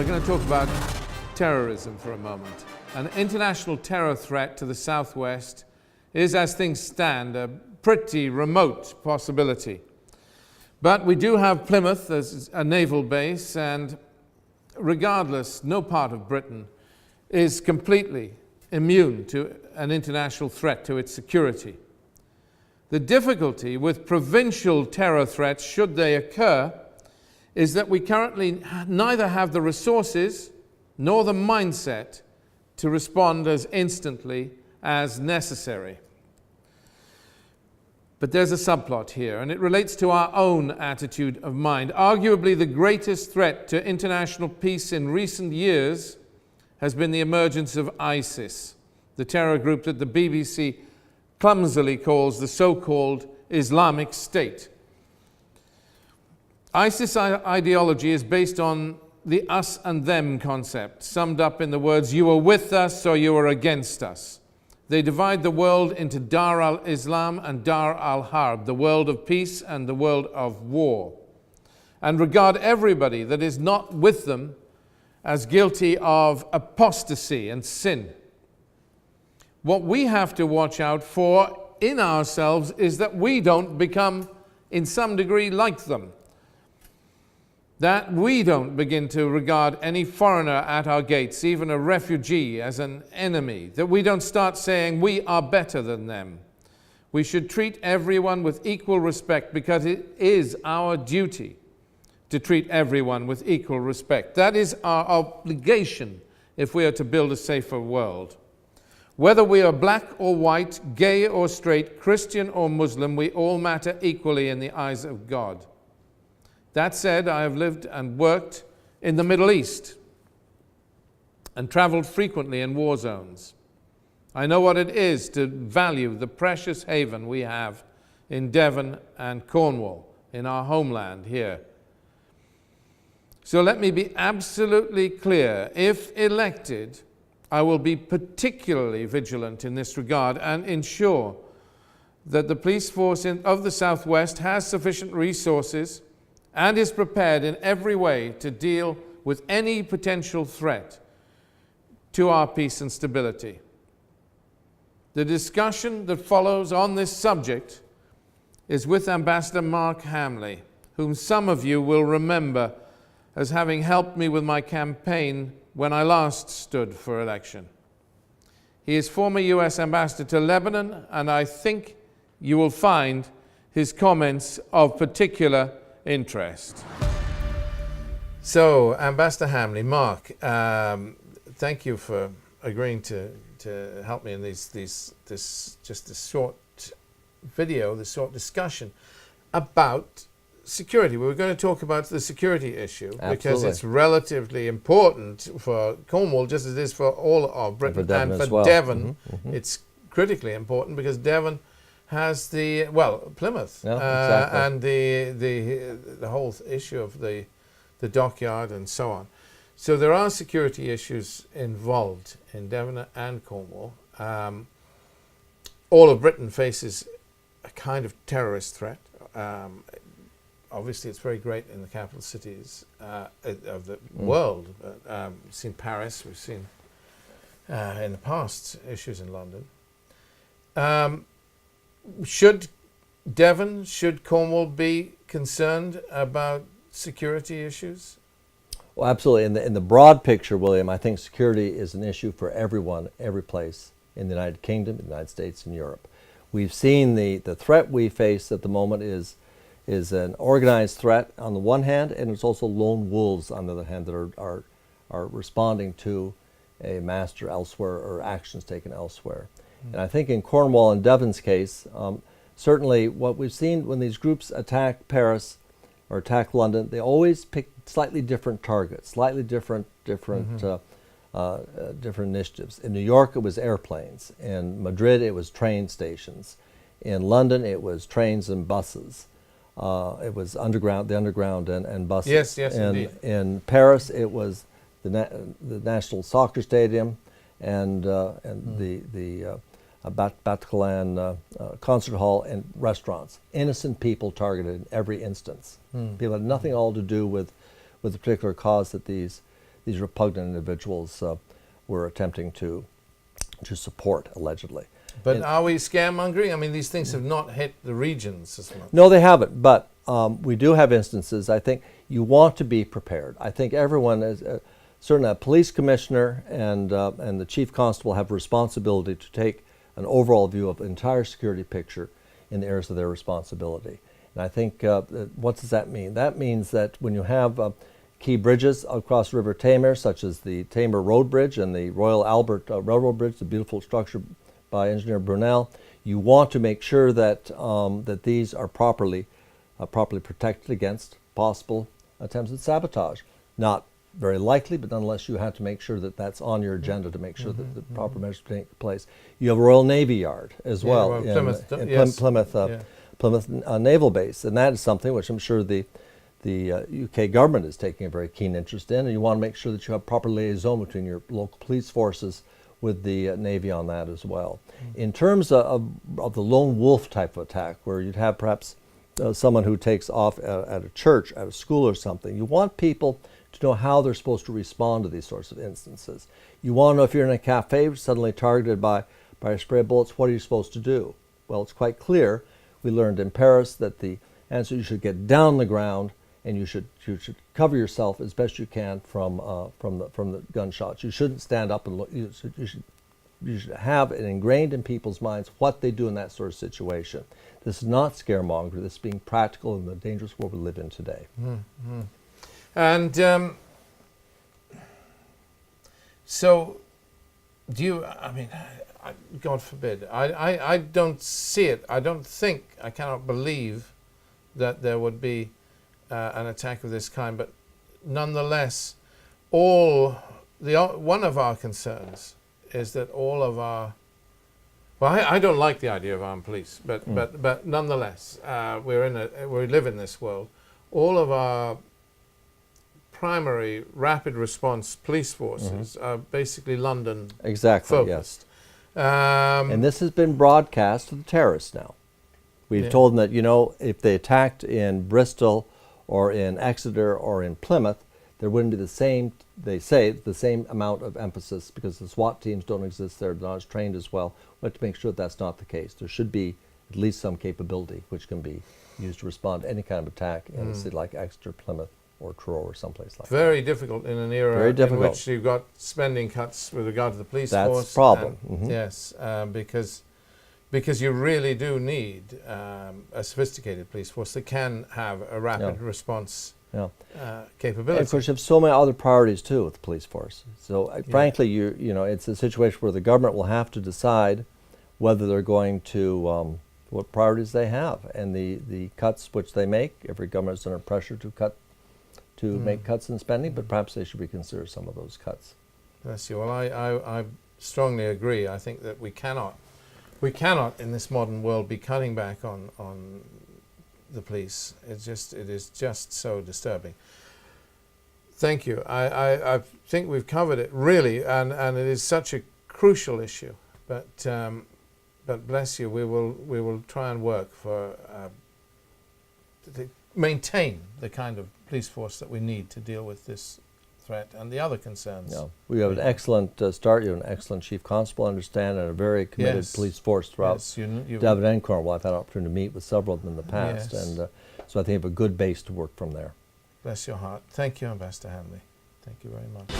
we're going to talk about terrorism for a moment. An international terror threat to the southwest is, as things stand, a pretty remote possibility. But we do have Plymouth as a naval base, and regardless, no part of Britain is completely immune to an international threat to its security. The difficulty with provincial terror threats, should they occur, is that we currently neither have the resources nor the mindset to respond as instantly as necessary. But there's a subplot here, and it relates to our own attitude of mind. Arguably, the greatest threat to international peace in recent years has been the emergence of ISIS, the terror group that the BBC clumsily calls the so-called Islamic State. ISIS ideology is based on the us and them concept, summed up in the words, you are with us or you are against us. They divide the world into Dar al-Islam and Dar al-Harb, the world of peace and the world of war, and regard everybody that is not with them as guilty of apostasy and sin. What we have to watch out for in ourselves is that we don't become, in some degree, like them. That we don't begin to regard any foreigner at our gates, even a refugee, as an enemy. That we don't start saying we are better than them. We should treat everyone with equal respect because it is our duty to treat everyone with equal respect. That is our obligation if we are to build a safer world. Whether we are black or white, gay or straight, Christian or Muslim, we all matter equally in the eyes of God. That said, I have lived and worked in the Middle East and traveled frequently in war zones. I know what it is to value the precious haven we have in Devon and Cornwall, in our homeland here. So let me be absolutely clear. If elected, I will be particularly vigilant in this regard and ensure that the police force of the Southwest has sufficient resources and is prepared in every way to deal with any potential threat to our peace and stability. The discussion that follows on this subject is with Ambassador Mark Hambley, whom some of you will remember as having helped me with my campaign when I last stood for election. He is former U.S. Ambassador to Lebanon, and I think you will find his comments of particular interest. So, Ambassador Hambley, Mark, thank you for agreeing to help me in this short video, this short discussion about security. We were going to talk about the security issue. Absolutely. Because it's relatively important for Cornwall, just as it is for all of Britain, and for Devon. It's critically important because Devon has Plymouth, exactly. And the whole issue of the dockyard and so on. So there are security issues involved in Devon and Cornwall. All of Britain faces a kind of terrorist threat. Obviously, it's very great in the capital cities of the world. We've seen Paris, we've seen in the past issues in London. Should Devon, should Cornwall be concerned about security issues? Well, absolutely. In the broad picture, William, I think security is an issue for everyone, every place in the United Kingdom, the United States, and Europe. We've seen the threat we face at the moment is an organized threat on the one hand, and it's also lone wolves on the other hand that are responding to a master elsewhere or actions taken elsewhere. And I think in Cornwall and Devon's case, certainly what we've seen when these groups attack Paris or attack London, they always pick slightly different targets, slightly different initiatives. In New York, it was airplanes. In Madrid, it was train stations. In London, it was trains and buses. It was the underground and buses. Yes, indeed. In Paris, it was the National Soccer Stadium and the Bataclan concert hall and restaurants. Innocent people targeted in every instance. People had nothing at all to do with the particular cause that these these repugnant individuals were attempting to support, allegedly. But are we scaremongering? I mean, these things have not hit the regions as much. No, they haven't, but we do have instances. I think you want to be prepared. I think everyone is, certainly a police commissioner and the chief constable have a responsibility to take an overall view of the entire security picture in the areas of their responsibility. And I think, what does that mean? That means that when you have key bridges across River Tamar, such as the Tamar Road Bridge and the Royal Albert Railroad Bridge, the beautiful structure by Engineer Brunel, you want to make sure that that these are properly protected against possible attempts at sabotage. Not very likely, but nonetheless you have to make sure that that's on your agenda to make sure that the proper measures take place. You have a Royal Navy Yard as well in Plymouth Naval Base, and that is something which I'm sure the UK government is taking a very keen interest in, and you want to make sure that you have proper liaison between your local police forces with the Navy on that as well. In terms of the lone wolf type of attack, where you'd have perhaps someone who takes off at a church, at a school or something, you want people to know how they're supposed to respond to these sorts of instances. You want to know if you're in a cafe suddenly targeted by spray bullets, what are you supposed to do? Well, it's quite clear. We learned in Paris that the answer, you should get down on the ground and you should cover yourself as best you can from the gunshots. You shouldn't stand up and look. You should have it ingrained in people's minds what they do in that sort of situation. This is not scaremongering. This is being practical in the dangerous world we live in today. Mm-hmm. And so, do you? I mean, God forbid. I don't see it. I cannot believe that there would be an attack of this kind. But nonetheless, one of our concerns is that all of our, well, I don't like the idea of armed police, but nonetheless, we live in this world. All of our primary rapid response police forces are basically London focused. Yes. And this has been broadcast to the terrorists now. We've told them that, if they attacked in Bristol or in Exeter or in Plymouth, there wouldn't be the same amount of emphasis because the SWAT teams don't exist there, they're not as trained as well. We have to make sure that that's not the case. There should be at least some capability which can be used to respond to any kind of attack in a city like Exeter, Plymouth, or Truro or someplace like that. Very difficult in an era in which you've got spending cuts with regard to the police force. That's the problem. Yes, because you really do need a sophisticated police force that can have a rapid response capability. And of course, you have so many other priorities too with the police force. So frankly, it's a situation where the government will have to decide whether they're going to what priorities they have, and the cuts which they make. Every government is under pressure to make cuts in spending, but perhaps they should reconsider some of those cuts. Bless you. Well, I strongly agree. I think that we cannot in this modern world be cutting back on the police. It is just so disturbing. Thank you. I think we've covered it really, and it is such a crucial issue. But bless you, we will try and work for to maintain the kind of police force that we need to deal with this threat and the other concerns. Yeah. We have an excellent start. You have an excellent chief constable, I understand, and a very committed police force throughout Devon and Cornwall. I've had an opportunity to meet with several of them in the past, and so I think you have a good base to work from there. Bless your heart. Thank you, Ambassador Hambley. Thank you very much.